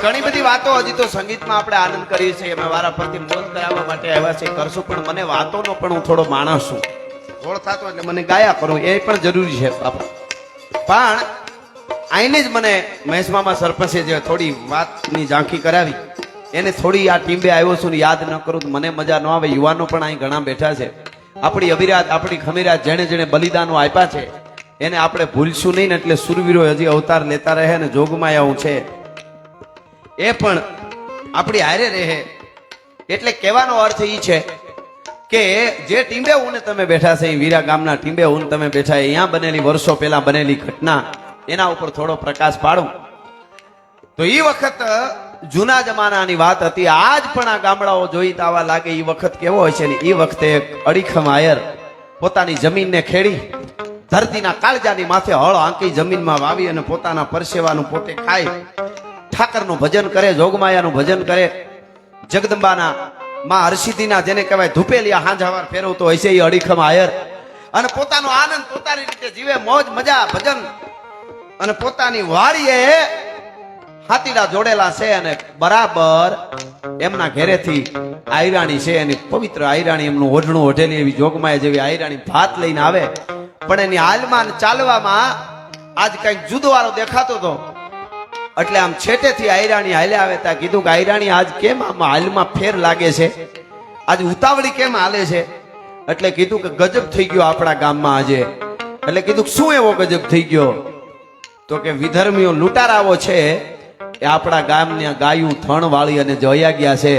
ઘણી બધી વાતો હજી તો સંગીતમાં આપણે આનંદ કરીએ છીએ, અમે વારા પરથી મોજ કરાવવા માટે આવ્યા છે કરશું, પણ મને વાતોનો પણ હું થોડો માણસ છું, થોડો થતો એટલે મને ગાયા કરું એ પણ જરૂરી છે બાપા. પણ આઈને જ મને મહેસમામાં સરપંચે જે થોડી વાતની ઝાંખી કરાવી એને થોડી આ ટીમ્બે આવ્યો છું ને યાદ ન કરું તો મને મજા ન આવે. યુવાનો પણ અહીં ઘણા બેઠા છે, આપણી અભિરાત આપણી ખમીરાત જેણે જેણે બલિદાનો આપ્યા છે એને આપણે ભૂલશું નહીં ને, એટલે સુરવીરો હજી અવતાર લેતા રહે ને જોગમાયા છે એ પણ આપણી હારે રહે. એટલે કહેવાનો અર્થ એ છે કે જે ટીંબે હું ને તમે બેઠા છે વીરા ગામના ટીંબે હું તમે બેઠા અહીંયા બનેલી વર્ષો પહેલા બનેલી ઘટના એના ઉપર થોડો પ્રકાશ પાડું તો એ વખત જૂના જમાનાની વાત હતી. આજ પણ આ ગામડાઓ જોઈ તાવા લાગે એ વખત કેવો હોય છે ને, એ વખતે એક અડીખમ આયર પોતાની જમીનને ખેડી ધરતીના કાળજાની માથે હળ આંકી જમીનમાં વાવી અને પોતાના પરસેવાનું પોતે ખાય, ઠાકરનું ભજન કરે, જોગમાયાનું ભજન કરે, જગદંબાના માં હરસિદ્ધિના જેને કહેવાય ધૂપેલિયા હાંજવાર ફેરવતો હોય છે એ અડીખમ આયર, અને પોતાનો આનંદ પોતાની રીતે જીવે, મોજ મજા ભજન, અને પોતાની વાડીએ હાથીડા જોડેલા છે. અને બરાબર એમના ઘરેથી આયરાણી છે, એની પવિત્ર આયરાણી એમનું ઓઢણું ઓઢેલી એવી જોગમાયા જેવી આયરાણી ભાત લઈને આવે, પણ એની હાલમાં ચાલવામાં આજ કઈક જુદવાળો દેખાતો હતો. એટલે આમ છેટેથી આયરાણી હાલે આવે ત્યાં કીધું કે આયરાણી આજ કેમ આમ હાલમાં ફેર લાગે છે, આજ ઉતાવળી કેમ હાલે છે? એટલે કીધું કે ગજબ થઈ ગયો આપણા ગામમાં આજે. એટલે કીધું શું એવો ગજબ થઈ ગયો? તો કે વિધર્મીઓ લૂંટારાઓ છે એ આપણા ગામની ગાયું થણ વાળી અને જોયા ગયા છે,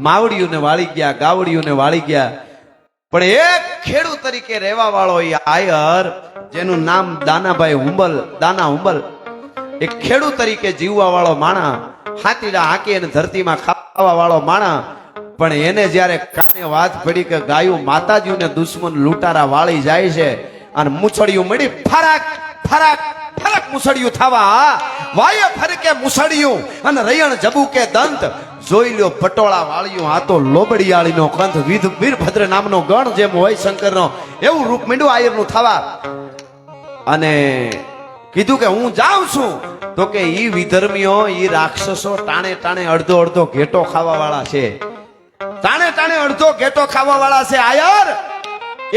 માવડીઓને વાળી ગયા, ગાવડીઓને વાળી ગયા, પણ એક ખેડૂત તરીકે રહેવા વાળો એ આયર જેનું નામ દાનાભાઈ હુંબલ, દાના હુંબલ, એક ખેડૂત તરીકે જીવવા વાળો માણા, હાથીડા હાંકી અને ધરતીમાં ખાવા વાળો માણા, પણ એને જ્યારે કાને વાત પડી કે ગાયું માતાજીને દુશ્મન લૂંટારા વાળી જાય છે અને મૂછડિયું મળી ફરાક ફરાક ફરક મુસળિયું થવા વાય ફરકે મુસળિયું અને રયણ જબુ કે દંત જોઈ લ્યો પટોળા વાળિયું. આ તો લોબડિયાળીનો કંથ વીરભદ્ર નામનો ગણ જેમ હોય શંકરનો એવું રૂપ મીંડું આયરનું થવા. અને કીધું કે હું જાઉં છું તો કે ઈ વિધર્મીઓ ઈ રાક્ષસો ટાણે ટાણે અડધો અડધો ઘેટો ખાવા વાળા છે, ટાણે ટાણે અડધો ઘેટો ખાવા વાળા છે. આયર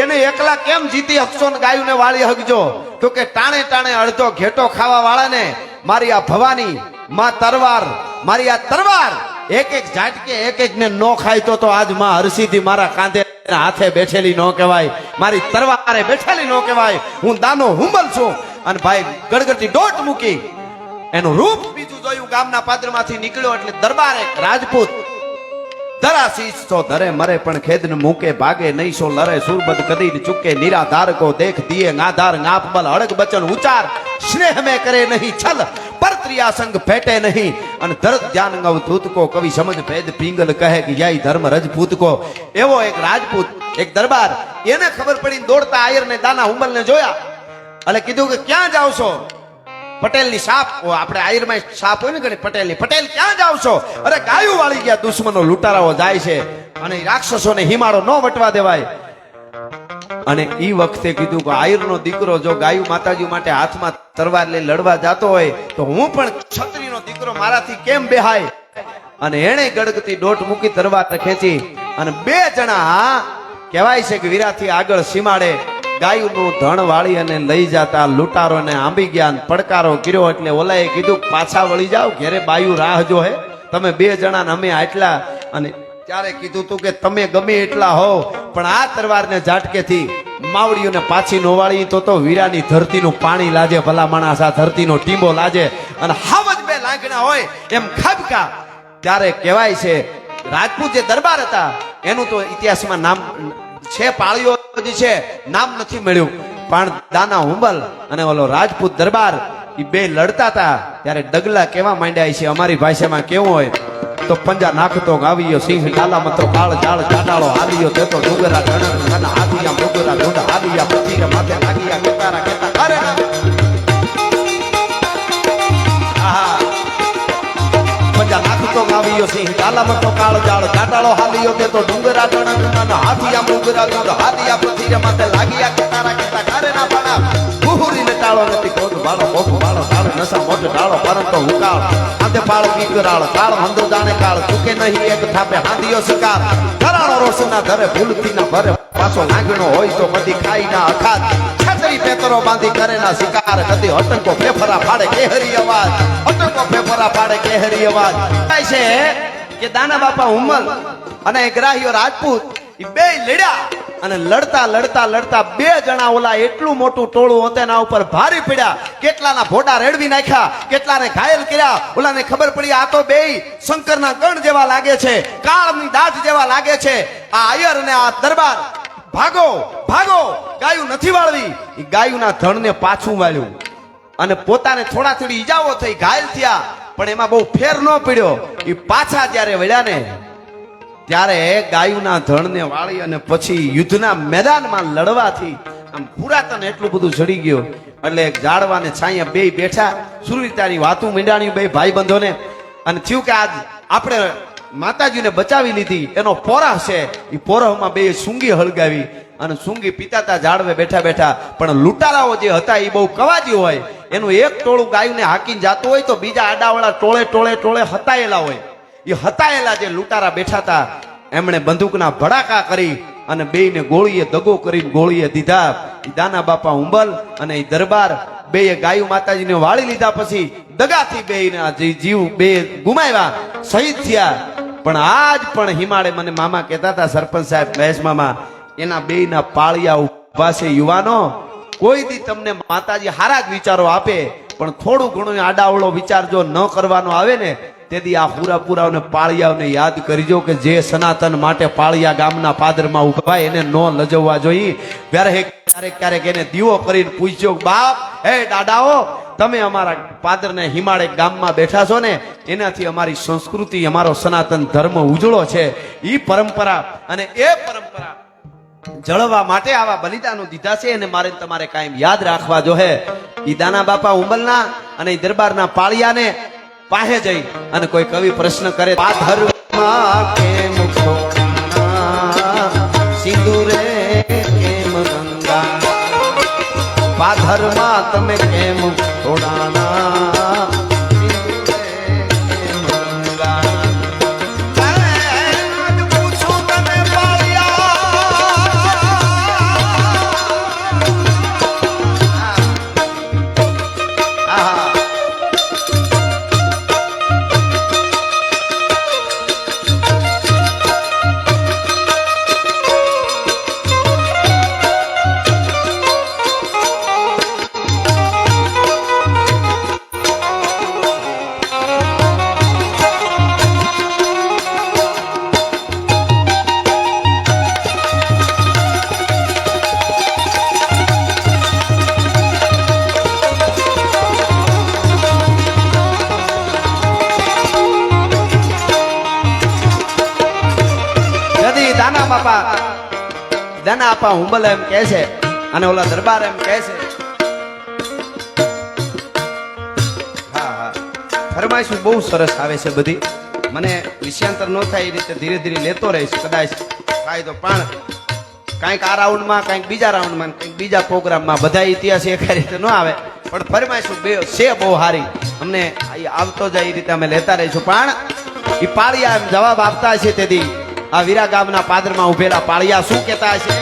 એને એકલા કેમ જીતી હકશો ને ગાયુંને વાળી હકજો? તો કે ટાણે ટાણે અડધો ઘેટો ખાવા વાળાને મારી આ ભવાની માં તરવાર, મારી આ તરવાર એક એક ઝાટકે એક એક ને નો ખાય તો આજ માં હરસિદ્ધિ મારા કાંધે હાથે બેઠેલી નો કહેવાય, મારી તરવારે બેઠેલી નો કહેવાય. હું દાનો હુંબલ છું. અને ભાઈ ગડગડતી દોટ મૂકી એનું રૂપ બીજું જોયું, ગામના પાદરમાંથી નીકળ્યો એટલે દરબાર એક રાજપૂત ધરાશીશ તો ધરે મરે પણ ખેદન મૂકે, ભાગે નહીં સો લરે સુરબદ કદી ચૂકે, નિરાધાર કો દેખ દિયે ગાધાર ગાપ બલ અડગ બચન ઉચાર, સ્નેહ में કરે નહીં છલ પરત્રિયા સંગ ભેટે નહીં, અને ધરત ધ્યાન ગવ ધૂત કો કવિ સમજ ભેદ પિંગલ કહે કે યાય ધર્મ રજપૂત કો. એવો એક રાજપૂત એક દરબાર એને ખબર પડી દોડતા આયર ને દાના હુંબલ ને જોયા એટલે કીધું કે ક્યાં જાવ છો? પટેલની સાપ, આપણે આયરમાં સાપ હોય ને ઘણી પટેલની, પટેલ ક્યાં જાવ છો? અરે ગાયું વાળી ગયા, દુશ્મનો લૂંટારાઓ જાય છે અને રાક્ષસોને હિમાળો ન વટવા દેવાય. અને ઈ વખતે કીધું કે આયરનો દીકરો જો ગાયું માતાજી માટે હાથમાં તરવાર લઈ લડવા જતો હોય તો હું પણ ક્ષત્રિયનો દીકરો મારાથી કેમ બેહાય? અને એણે ગડગતી દોટ મૂકી તરવાર ખેંચી અને બે જણા કહેવાય છે કે વીરાથી આગળ સીમાડે ગાયુંનું ધણ વાળી અને લઈ જતા લૂંટારોને આંબી ગયા, પડકારો કર્યો. એટલે ઓલાએ કીધું પાછા વળી જાઓ, ઘેરે બાયું રાહ જો હે, તમે બે જણા ને અમે આટલા. અને ત્યારે કીધું તું કે તમે ગમે એટલા હો પણ આ તરવારને ઝાટકેથી માવડીઓને પાછી નોવાળી તો વીરાની ધરતીનું પાણી લાજે, ભલા માણસ આ ધરતીનો ટીંબો લાજે. અને હાવજ બે લાગણા હોય એમ ખાબકા. ત્યારે કહેવાય છે રાજપૂત જે દરબાર હતા એનું તો ઇતિહાસમાં નામ છે, પાળીઓ છે, નામ નથી મળ્યું, પણ દાના હુંબલ અને ઓલો રાજપૂત દરબાર એ બે લડતા હતા ત્યારે ડગલા કેવા માંડ્યા છે અમારી ભાષામાં કેવું હોય તો પંજા નાખતો ગાવીયો સિંહ ડાલા મતો કાળ જાળ જાડાળો હાલીયો તેતો ડુગરા ગણ આદિયા ડુગરા ઢૂંઢ હાલીયા પથીરે માથે લાગીયા કેતારા કેતા અરે આહા પંજા નાખતો તો ગાવીયો સિંહ કાલામાં તો કાળ જાળ કાટાળો હાલીયો તે તો ડુંગરા ટણકના હાથિયા મુગરા ગંધ હાથિયા પથીરે માથે લાગિયા કટારા કટા કારે ના પાડા બુહુરીને ટાળો નથી કોટ બાળો કોટ બાળો કાળ નસા મોટ ટાળો પરંતુ હુકાળ આતે પાળ કીકરાળ કાળ હંદો જાણે કાળ ચૂકે નહીં એક થાપે હાંધિયો શિકાર કરાળો રોશના ધરે ભૂલથી ના ભરે પાછો લાગણો હોય તો કદી ખાઈ ના અખાત છતરી પેતરો બાંધી કરે ના શિકાર કદી અટંકો ફેફરા ફાડે કેહરી અવાજ અટંકો ફેફરા ફાડે કેહરી અવાજ થાય છે કે દાના બાપા ઉમલ અને ગ્રાહીઓ રાજપૂત ઈ બે લડ્યા અને લડતા લડતા લડતા બે જણા ઓલા એટલું મોટું ટોળું હતું એના ઉપર ભારી પડ્યા કેટલાના ભોડા રેડવી નાખ્યા કેટલાને ઘાયલ કર્યા ઓલાને ખબર પડી આ તો બે શંકરના ગણ જેવા લાગે છે કાળની દાઢ જેવા લાગે છે આ આયર અને આ દરબાર ભાગો ભાગો ગાયું નથી વાળવી એ ગાયુંના ધણને પાછું વાળ્યું અને પોતાને થોડા થોડી ઈજાઓ થઈ ઘાયલ થયા પણ એમાં બહુ ફેર ન પડ્યો એ પાછા જ્યારે વળ્યા ને ત્યારે ગાયુંના ધણને વાળી અને પછી યુદ્ધના મેદાનમાં લડવાથી આમ પુરાતન એટલું બધું ચડી ગયું એટલે ઝાડવાને છાંયા બે બેઠા સુરવીરતાની વાતું મીંડાણી બે ભાઈબંધોને અને થયું કે આજ આપણે માતાજીને બચાવી લીધી એનો પોરહ છે એ પોરહમાં બે સૂંગી હળગાવી અને સૂંગી પીતાતા ઝાડવે બેઠા બેઠા પણ લૂંટારાઓ જે હતા એ બહુ કવાજી હોય એનું એક ટોળું ગાયુંને હાકીને જાતું હોય તો બીજા આડાવાળા ટોળે ટોળે ટોળે હતાયેલા હોય એ હતાયેલા જે લૂંટારા બેઠા હતા એમણે બંદૂકના ભડાકા કરી અને બેયને ગોળીએ દગો કરીને ગોળીએ દીધા એ દાના બાપા ઉંબલ અને એ દરબાર બેય ગાયુ માતાજીને વાળી લીધા પછી દગાથી બેયના જીવ બે ગુમાવ્યા શહીદ થયા પણ આજ પણ હિમાળે મને મામા કહેતા હતા સરપંચ સાહેબ મહેશ મામા એના બેયના પાળિયા ઉભા છે યુવાનો કોઈ દી તમને માતાજી હારા જ વિચારો આપે પણ થોડું ઘણું આડાવળો વિચાર જો ન કરવાનો આવે ને તેથી આ પૂરાપુરાઓને પાળિયાઓને યાદ કરજો કે જે સનાતન માટે પાળિયા ગામના પાદરમાં ઉભા એને ન લજવવા જોઈએ ક્યારેક ક્યારેક એને દીવો કરીને પૂછજો બાપ હે દાદાઓ તમે અમારા પાદરને હિમાળે ગામમાં બેઠા છો ને એનાથી અમારી સંસ્કૃતિ અમારો સનાતન ધર્મ ઉજળો છે એ પરંપરા અને એ પરંપરા જળવા માટે આવા બલિદાનો દીધા છે અને મારે તમારે કાયમ યાદ રાખવા જો હે ઈ દાના બાપા ઉંબલના અને ઈ દરબારના પાળિયાને પાસે જઈ અને કોઈ કવિ પ્રશ્ન કરે પાધરમાં કેમ ખોણા સિંદૂરે કેમ ગંગા પાધરમાં તમે કેમ ખોડાણા દાના આપા હુંબલ એમ કહે છે અને ઓલા દરબાર એમ કહે છે હા હા ફરમાઈશ બહુ સરસ આવે છે બધી મને વિષયાંતર ન થાય એ રીતે ધીરે ધીરે લેતો રહીશ કદાચ થાય તો પણ કાંઈક આ રાઉન્ડમાં કાંઈક બીજા રાઉન્ડમાં કંઈક બીજા પ્રોગ્રામમાં બધા ઇતિહાસ એક રીતે ન આવે પણ ફરમાઈશ બે છે બહુ સારી અમને આવતો જાય એ રીતે અમે લેતા રહીશું પણ એ પાળિયા એમ જવાબ આપતા છે તેથી આ વીરા ગામના પાદરમાં ઉભેલા પાળિયા શું કહેતા છે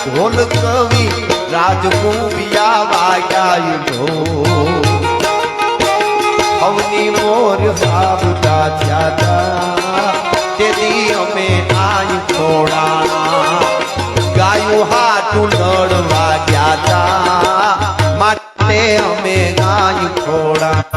ઢોલ કવિ રાજકુવિયા વાગ્યા અવની મોર સાબતા થયા તેથી અમે આઈ થોડા ગાયું હાટું લડવા ગયા તા માટે અમે આઈ થોડા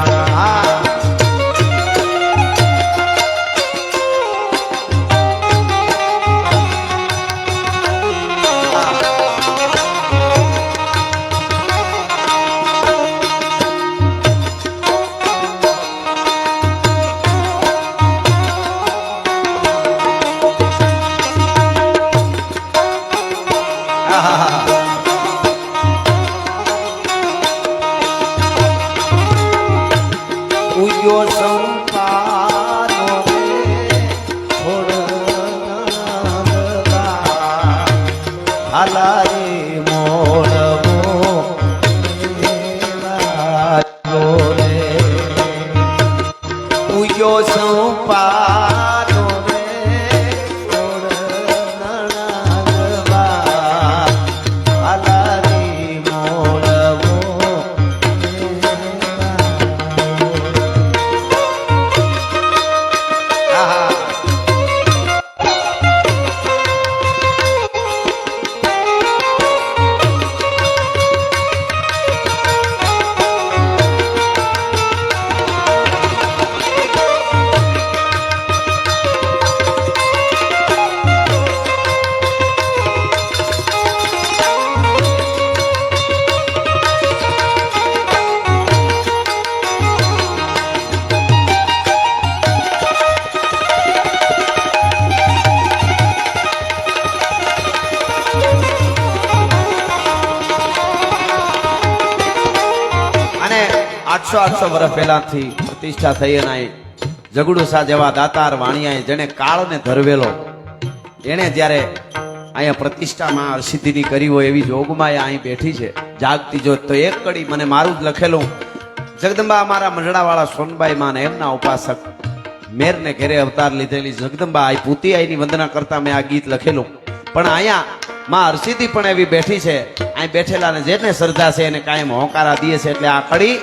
700 વર્ષ પહેલાથી પ્રતિષ્ઠા થઈ અને અહીં જગડુ શાહ જેવા દાતાર વાણિયાએ જેને કાળને ધરવેલો એણે જ્યારે અહીંયા પ્રતિષ્ઠામાં હરસિદ્ધિની કરી હોય એવી જોગમાં અહીં બેઠી છે જાગતી જોત. તો એક કડી મને મારું જ લખેલું જગદંબા અમારા મંડળાવાળા સોનબાઈ માં ને એમના ઉપાસક મેરને ઘેરે અવતાર લીધેલી જગદંબા આ પૂતી આઈની વંદના કરતા મેં આ ગીત લખેલું. પણ અહીંયા માં હરસિદ્ધિ પણ એવી બેઠી છે. અહીં બેઠેલા ને જેને શ્રદ્ધા છે એને કાયમ હોંકારા દે છે. એટલે આ કડી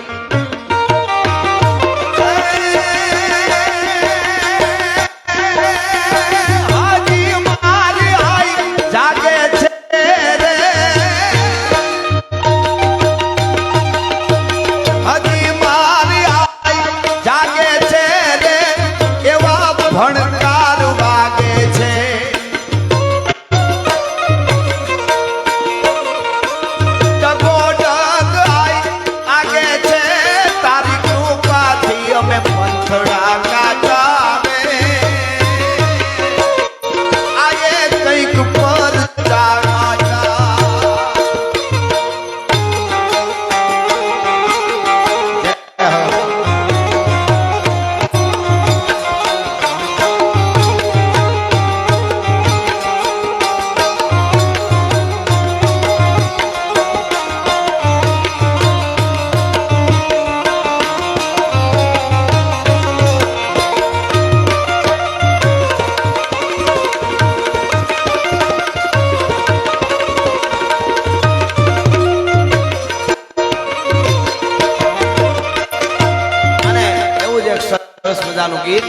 સરસ મજાનું ગીત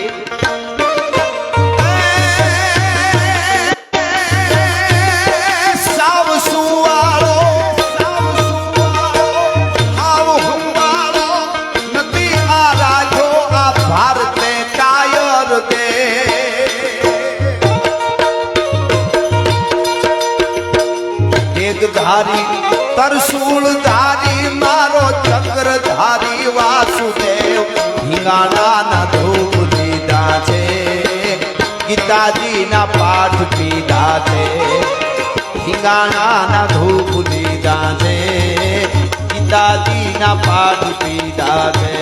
ધારી તરસૂળ ધારી મારો ચક્ર ધારી વાસુદેવ હિંગાણા ધૂપ દીધા છે ગીતાજી ના પાઠ પીધા છે હિંગાણા ધૂપ દીધા છે ગીતાજી ના પાઠ પીધા છે